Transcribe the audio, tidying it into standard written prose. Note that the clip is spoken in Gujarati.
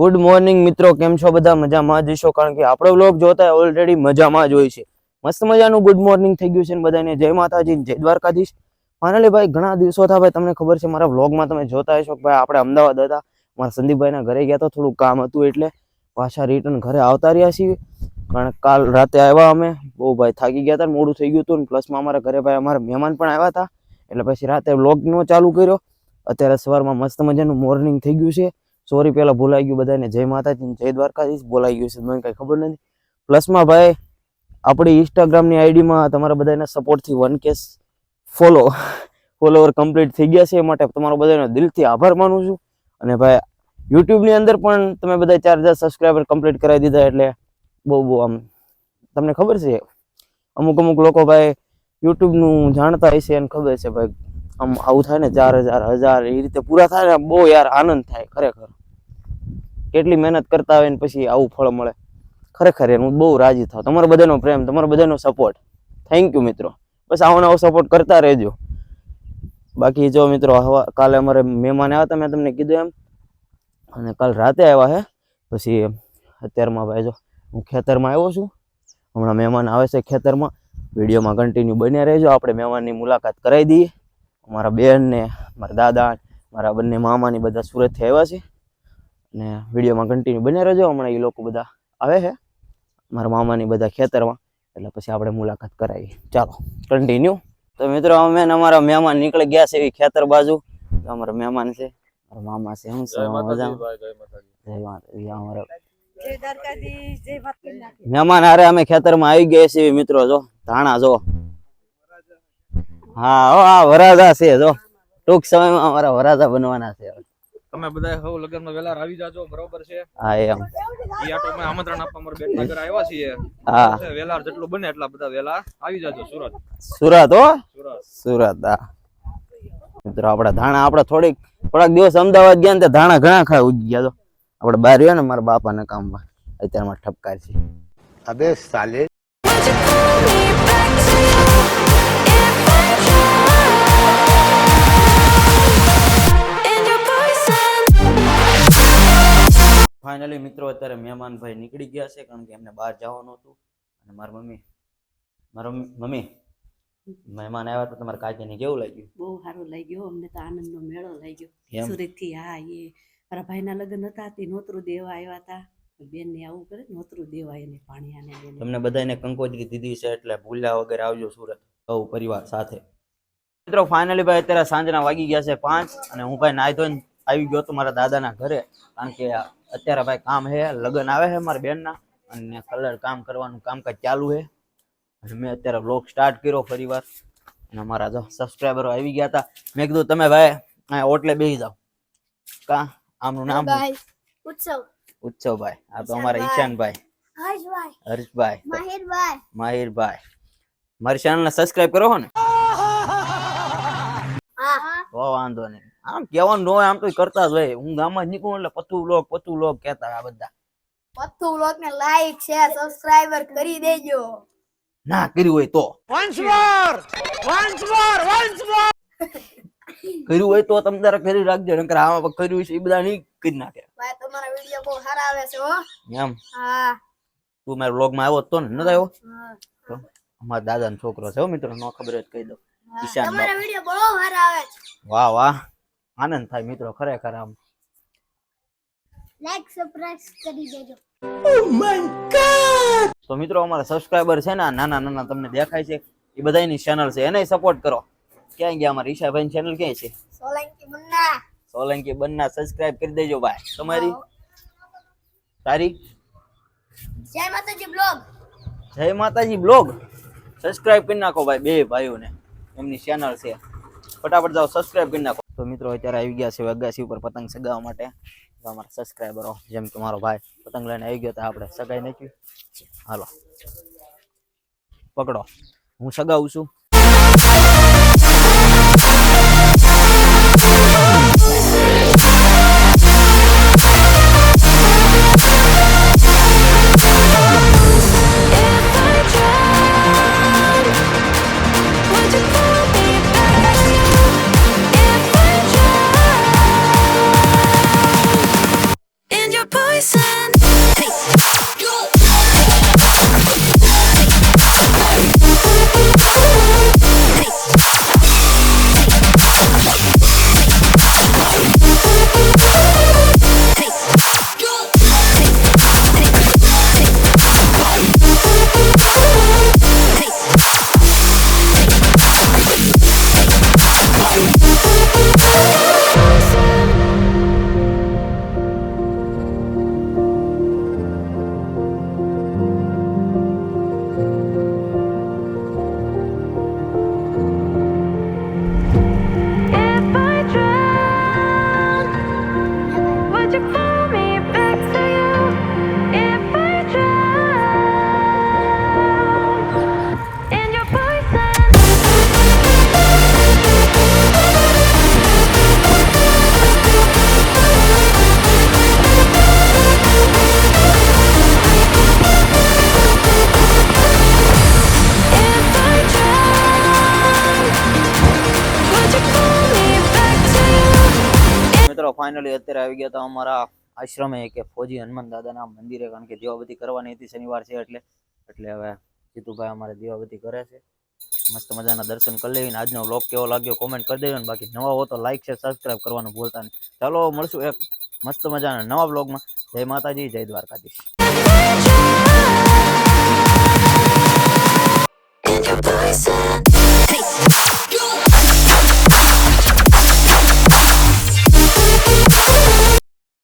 ગુડ મોર્નિંગ મિત્રો, કેમ છો બધા? મજામાં જ હશો, કારણ કે આપણો વ્લોગ જોતા ઓલરેડી મજામાં જ હોય છે. મસ્ત મજાનું ગુડ મોર્નિંગ થઈ ગયું છે ને બધાને. જય માતાજી, જય દ્વારકાધીશ. ફાઇનલી ભાઈ ઘણા દિવસો થયા ભાઈ, તમને ખબર છે મારા વ્લોગમાં તમે જોતા હશો કે ભાઈ આપણે અમદાવાદ હતા, મારા સંદીપભાઈના ઘરે ગયા તો થોડું કામ હતું એટલે પાછા રિટર્ન ઘરે આવતા રહ્યા છીએ. કારણ કાલ રાતે આવ્યા અમે, બહુ ભાઈ થાકી ગયા હતા, મોડું થઈ ગયું હતું ને પ્લસમાં અમારા ઘરે ભાઈ અમારા મહેમાન પણ આવ્યા હતા, એટલે પછી રાતે વ્લોગનો ચાલુ કર્યો. અત્યારે સવારમાં મસ્ત મજાનું મોર્નિંગ થઈ ગયું છે. સોરી પહેલા ભૂલાઈ ગયું બધાને, જય માતાજી જય દ્વારકાધીશ બોલાઈ ગયું છે, મને કઈ ખબર નથી. પ્લસમાં ભાઈ આપણી ઇન્સ્ટાગ્રામની આઈડીમાં તમારા બધાના સપોર્ટથી 1K ફોલોવર કમ્પ્લીટ થઈ ગયા છે, એ માટે તમારો બધાનો દિલથી આભાર માનું છું. અને ભાઈ યુટ્યુબની અંદર પણ તમે બધા 4000 સબસ્ક્રાઈબર કમ્પ્લીટ કરાવી દીધા, એટલે બહુ આમ તમને ખબર છે અમુક લોકો ભાઈ યુટ્યુબનું જાણતા હશે અને ખબર છે ભાઈ આમ આવું થાય ને 4000 1000 એ રીતે પૂરા થાય ને બહુ યાર આનંદ થાય ખરેખર. કેટલી મહેનત કરતા હોય ને પછી આવું ફળ મળે, ખરેખર હું બહુ રાજી થાવ. તમારો બધાનો પ્રેમ, તમારો બધાનો સપોર્ટ, થેન્ક યુ મિત્રો. બસ આવો નવો સપોર્ટ કરતા રહેજો. બાકી જો મિત્રો કાલે અમારે મહેમાન આવ્યા હતા, મેં તમને કીધું એમ, અને કાલ રાતે આવ્યા હે. પછી અત્યારમાં ભાઈ જો હું ખેતરમાં આવ્યો છું, હમણાં મહેમાન આવે છે ખેતરમાં. વિડીયોમાં કન્ટિન્યુ બન્યા રહેજો, આપણે મહેમાનની મુલાકાત કરાવી દઈએ. મારા બેન ને મારા દાદા, મારા બંને મામાની બધા સુરતથી આવ્યા છે, અને વિડીયોમાં કન્ટિન્યુ બન્યા રહેજો. હમણાં એ લોકો બધા આવે છે મારા મામાની બધા ખેતરમાં, એટલે પછી આપણે મુલાકાત કરાવીએ. ચાલો કન્ટિન્યુ. તો મિત્રો અમે અમારા મહેમાન નીકળી ગયા છે એવી ખેતર બાજુ. અમારા મહેમાન છે, મારા મામા છે. હું મહેમાન હારે અમે ખેતરમાં આવી ગયા છીએ મિત્રો. જો ધાણા જો, હા વરાજા છે, જો ટૂંક સમયમાં અમારા વરાજા બનવાના છે. તમે બધા હવ લગનમાં વેલા આવી જાજો, બરોબર છે? હા એમ ઈ આટો મે આમંત્રણ આપવા અમારા બેન ના ઘરે આવ્યા છીએ. હા વેલા જેટલું બને એટલા બધા વેલા આવી જાજો. સુરત હો, સુરત. હા મિત્રો આપડા ધાણા આપણે થોડાક દિવસ અમદાવાદ ગયા ને ધાણા ઘણા ખાઈ ઉગી ગયા. તો આપણે બહાર રહ્યો ને મારા બાપાના કામમાં અત્યારમાં ઠપકાર છે. અબે સાલે ફાઇનલી મિત્રો અત્યારે મહેમાન ભાઈ નીકળી ગયા છે, કારણ કે એમને બહાર જવાનું હતું. અને મારા મમ્મી મહેમાન આવ્યા તો તમારા કાકીને કેવું લાગ્યું? બહુ સારું લાગ્યું અમને તો, આનંદનો મેળો લાગ્યો. સુરત થી હા, એ મારા ભાઈના લગ્ન હતા તે નોતરું દેવા આવ્યા હતા. બેન ને આવું કરે નોતરું દેવા, એને પાણીયાને બેન તમને બધાને કંકોત્રી દીધી છે, એટલે ભૂલ્યા વગર આવજો સુરત સૌ પરિવાર સાથે. મિત્રો ફાઇનલી ભાઈ અત્યારે સાંજના વાગી ગયા છે 5, અને હું ભાઈ નાઈ ધોઈને આવી ગયો તો મારા દાદાના ઘરે, કારણ કે અત્યારે ભાઈ કામ હે, લગ્ન આવે છે મારા બેનના, અને કલર કામ કરવાનું કામકાજ ચાલુ છે. અને મેં અત્યારે વ્લોગ સ્ટાર્ટ કર્યો ફરી વાર, અને અમારા જો સબસ્ક્રાઈબરો આવી ગયા હતા. મેં કીધું તમે ભાઈ અહીંયા ઓટલે બેસી જાઓ. કા આમનું નામ ઉત્સવભાઈ. આ તો અમારા ઈશાનભાઈ, હર્ષભાઈ, માહિરભાઈ. મારી ચેનલ ને સબસ્ક્રાઇબ કરો ને? વાંધો નહીં, આમ કેવાનું હોય આમ તો કરતા જ હોય. હું ગામમાં જ નીકળું એટલે પતું વ્લોગ કહેતા આ બધા. પતું વ્લોગ ને લાઈક શેર સબસ્ક્રાઇબર કરી દેજો. ના કર્યું હોય તો કર્યું હોય તો તમે તારે કરી રાખજો, નકર આમાં કર્યું છે એ બધા નહીં કરી નાખે. ભાઈ તમારા વિડિયો બહુ સારા આવે છે હો. એમ? હા. તું મારા વ્લોગ માં આવ્યો તો ને? નતો આવ્યો? તો અમારા દાદાનો છોકરો છે હો મિત્રો, નો ખબર હોય તો કહી દો. ઈશાન તમારા વિડિયો બહુ સારા આવે છે. વાહ આનંદ થાય મિત્રો ખરેખર. આમ લાઈક સબસ્ક્રાઇબ કરી દેજો. Oh my God. તો મિત્રો અમારા સબસ્ક્રાઇબર છે ને નાના તમને દેખાય છે, એ બધાની ચેનલ છે, એને સપોર્ટ કરો. ક્યાં ગયા અમારા ઈશાભાઈ ની ચેનલ? ક્યાં છે? સોલંકી બન્ના. સબસ્ક્રાઇબ કરી દેજો ભાઈ. તમારી? તારી? જય માતાજી બ્લોગ સબસ્ક્રાઇબ કરી નાખો ભાઈ, બે ભાઈઓને એમની ચેનલ છે, ફટાફટ જાઓ સબસ્ક્રાઇબ કરી નાખો. તો મિત્રો અત્યારે આવી ગયા છે અગાસી ઉપર પતંગ સગાવવા માટે. અમારા સબસ્ક્રાઇબરો જેમ કે મારો ભાઈ પતંગ લઈને આવી ગયો તો આપણે સગાઈ નાખ્યું. હાલો પકડો, હું સગાવું છું. Your boy ફાઇનલી અત્યારે આવી ગયા હતા અમારા આશ્રમે કે ફોજી હનુમાન દાદાના મંદિરે, કારણ કે દીવાબત્તી કરવાની હતી શનિવાર છે એટલે હવે જીતુભાઈ અમારે દીવાબત્તી કરે છે. મસ્ત મજાના દર્શન કરી લેવીને આજનો વ્લોગ કેવો લાગ્યો કોમેન્ટ કરી દેજો, ને બાકી નવા હો તો લાઈક શેર સબસ્ક્રાઇબ કરવાનું ભૂલતા નહીં. ચાલો મળશું એક મસ્ત મજાના નવા વ્લોગમાં. જય માતાજી, જય દ્વારકાધીશ. Your voice. Hey.